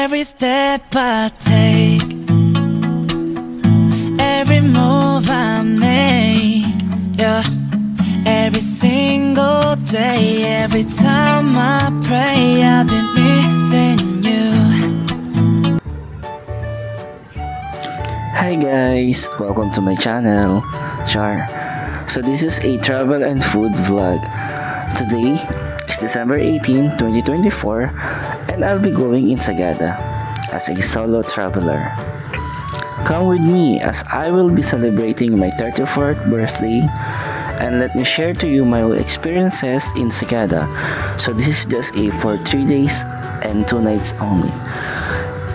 Every step I take, every move I make, yeah. Every single day, every time I pray, I've been missing you. Hi guys! Welcome to my channel, Char. So this is a travel and food vlog. Today is December 18, 2024, and I'll be going in Sagada as a solo traveler. Come with me as I will be celebrating my 34th birthday, and let me share to you my experiences in Sagada. So this is just for 3 days and 2 nights only.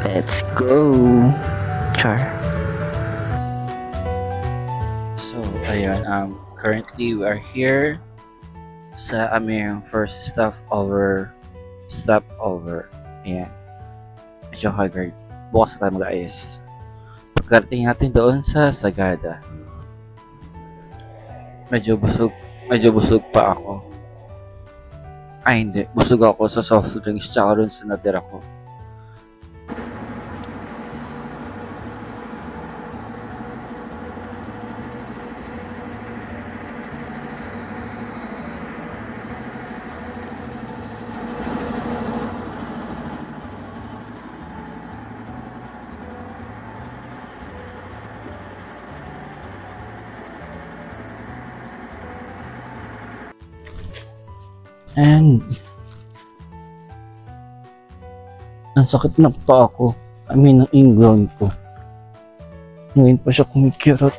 Let's go! Char. So ayan, currently we are here sa aming first stopover. Ayan. Medyo haggard. Bukas na tayo mag-ayos. Pagkarating natin doon sa Sagada, medyo busog pa ako. Ay hindi, busog ako sa soft drinks tsaka rin sa natira ko. And ang sakit na pa ako. Ng ingrown ko. Ngayon pa siya kumikirot.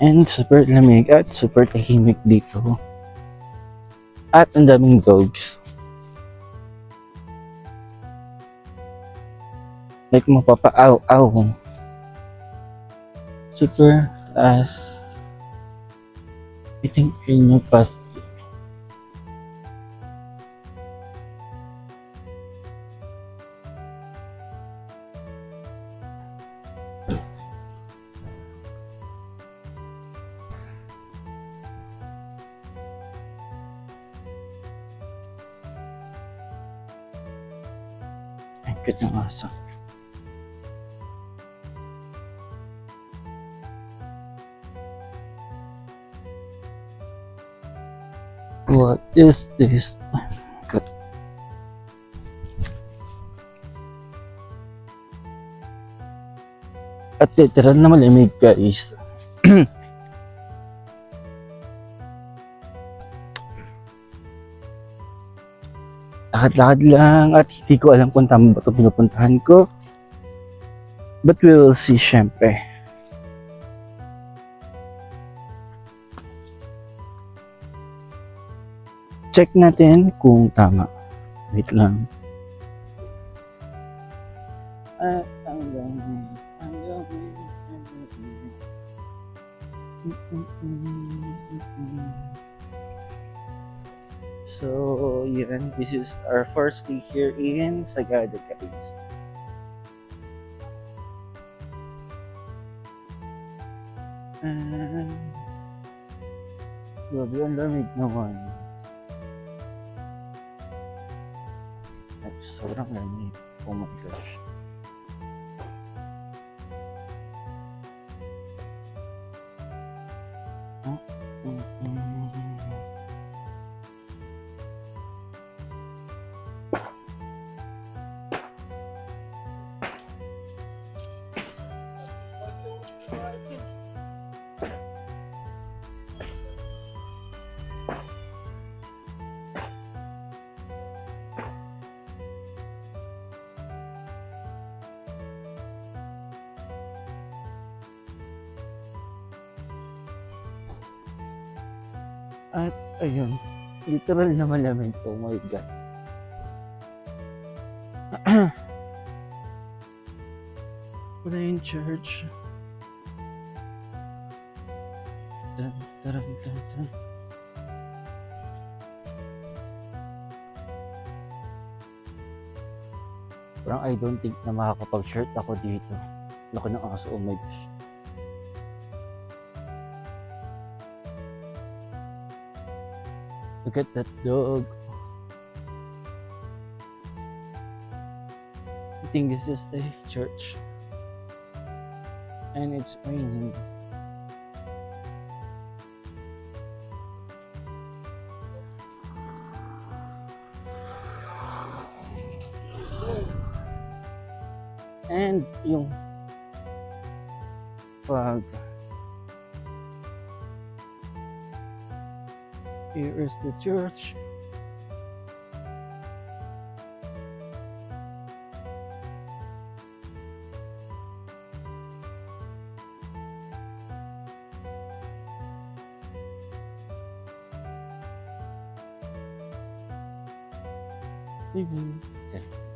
And super lamig at super tahimik dito. At ang daming dogs. Like mapapaaw-aw. Super as I think yun yung past. Ang cute ng aso. What is this? Oh my God. At literal na malamig guys. Lakad-lakad lang at hindi ko alam kung tama ba ito pinupuntahan ko. But we will see syempre. Check natin kung tama. Wait lang. At ang gawin. So, yan. This is our first day here in Sagada, guys. And grabe, ang lamig naman. At sobrang lamig. Oh my gosh. At ayun, literal na malamig. Oh my God. Wala yung church. Dun, dun, dun, dun. Parang I don't think na makakapag-shirt ako dito. Laki ng aso, oh my gosh. Look at that dog. I think this is a church. And it's raining. And yung flag. Here is the church. Yes.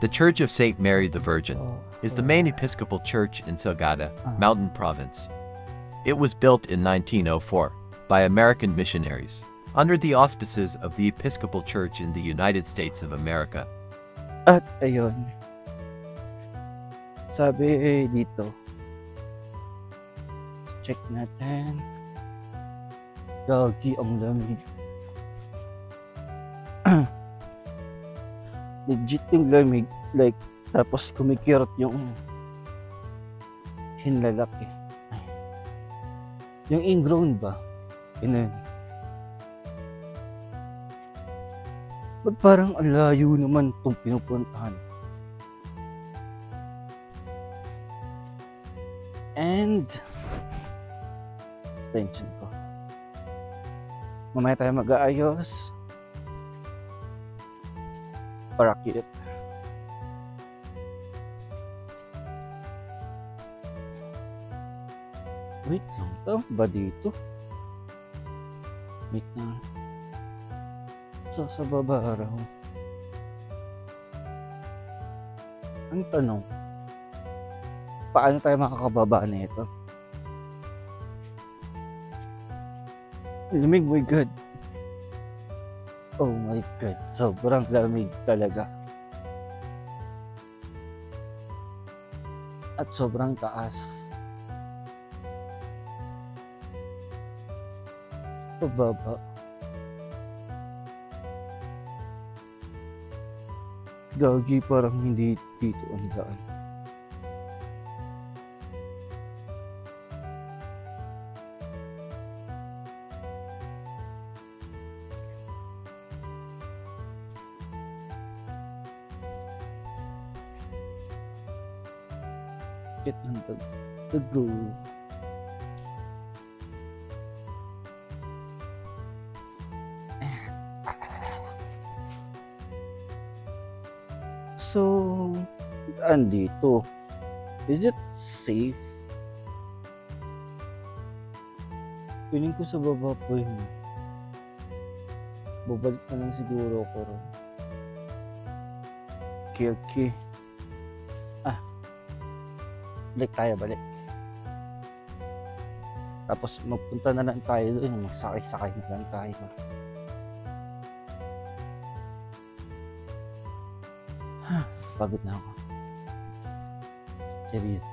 The Church of St. Mary the Virgin is the main Episcopal church in Salgada Mountain Province. It was built in 1904 by American missionaries under the auspices of the Episcopal Church in the United States of America. At ayun. Sabi dito. Check natin. Gagi, ang lamig. Legit yung lamig. Like, tapos kumikirot yung hinlalak eh. Ay. Yung ingrown ba? Ganun. Ba't parang ang layo naman itong pinupuntahan? And attention ko. Mamaya tayo mag-aayos. Para cute. Wait lang, tama ba dito? Wait lang. So, sa baba raw. Ang tanong, paano tayo makakababa na ito? Lamig, my God. Oh my God, sobrang lamig talaga. At sobrang taas. Pababa. Gagi, parang hindi dito ang daan. Get on the go. So, andito. Is it safe? Feeling ko sa baba po yun. Babalik na lang siguro ako ron. Okay. Balik tayo, balik. Tapos magpunta na lang tayo doon, magsakay-sakay na lang tayo. Pagod na ako. Serious.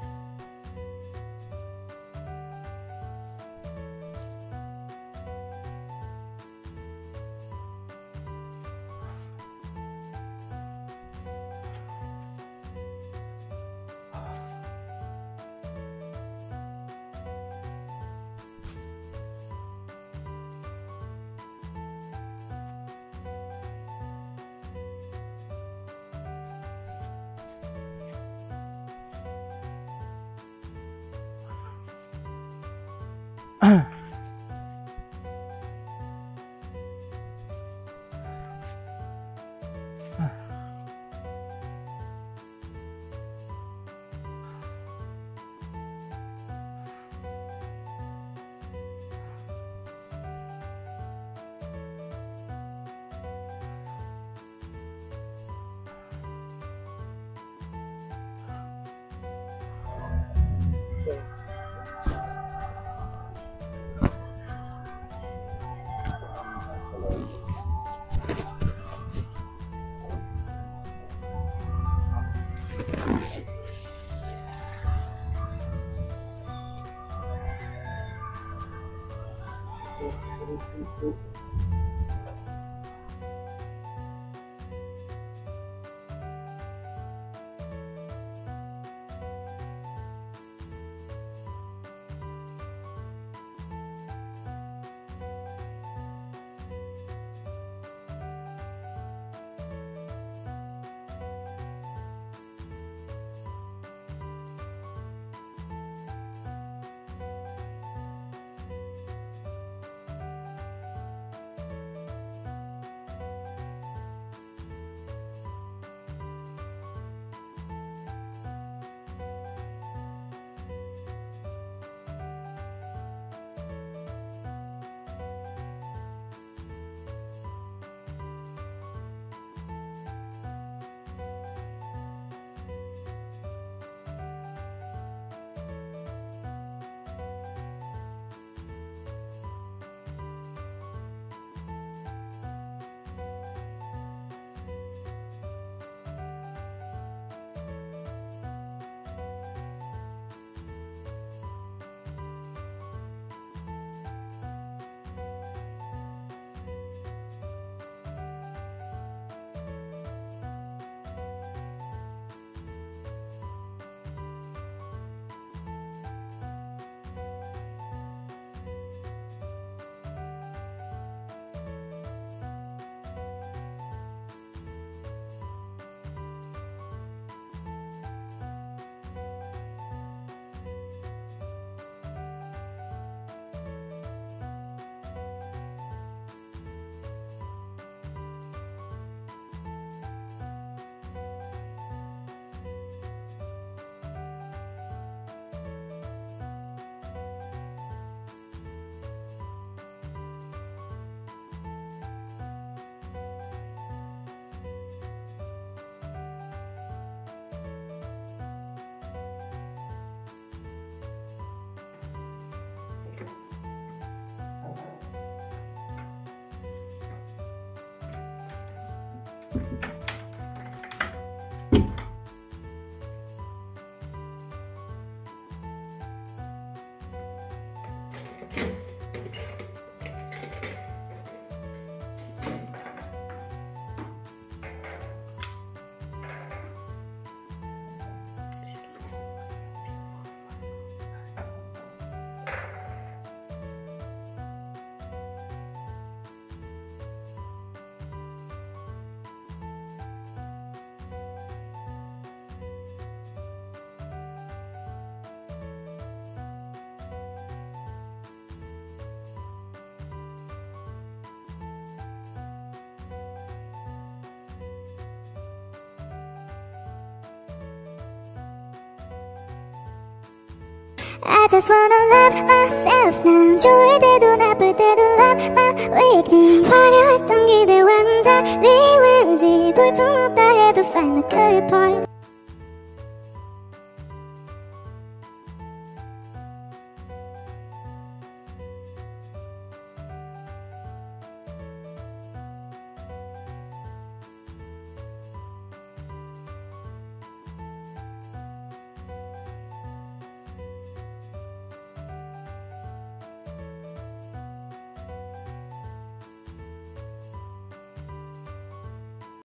I just wanna love myself. 난 좋을 때도 나쁠 때도 love my weakness. 화려했던 기대와는 달리 왠지 볼품없다 해도 find the good parts.